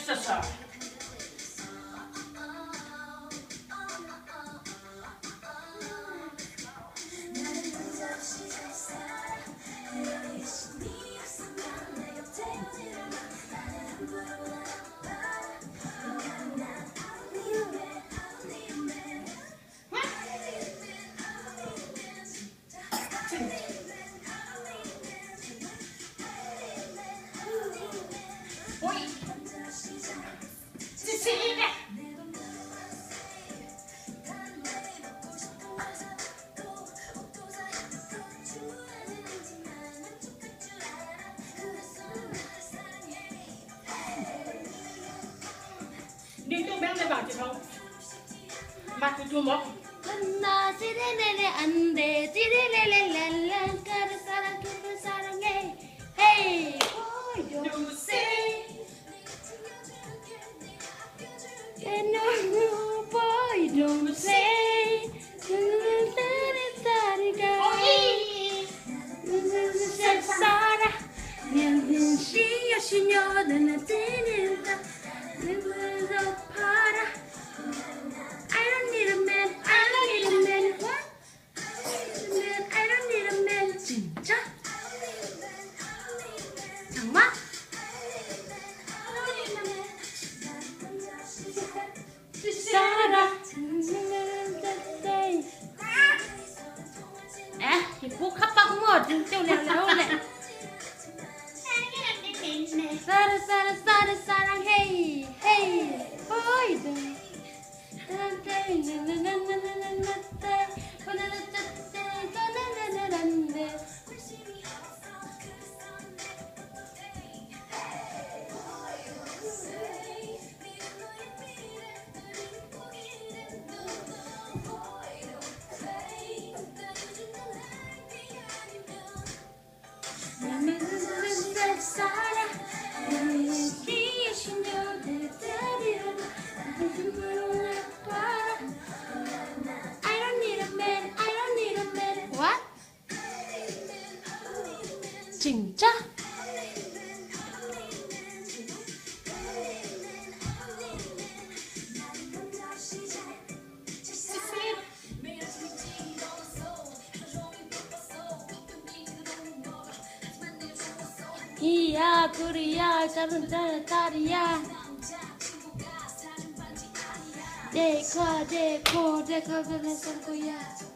됐었어. đi chung béo lên vào chị không mặt thì chua mất 나 지레레레 안돼 지레레레랄라 가를 사랑 그를 사랑해 Hey boy don't say No boy don't say 살아 면 시여시녀 나 뜨는다 눈물도 팔아 I don't need a man I don't need a man What? I don't need a man 진짜? 정말? 살아 에? 꼭 합방 뭐 진짜 내가 사랑해 Hey boy 진짜? 이야 그리야 작은 딸이야 내가 그랬을 거야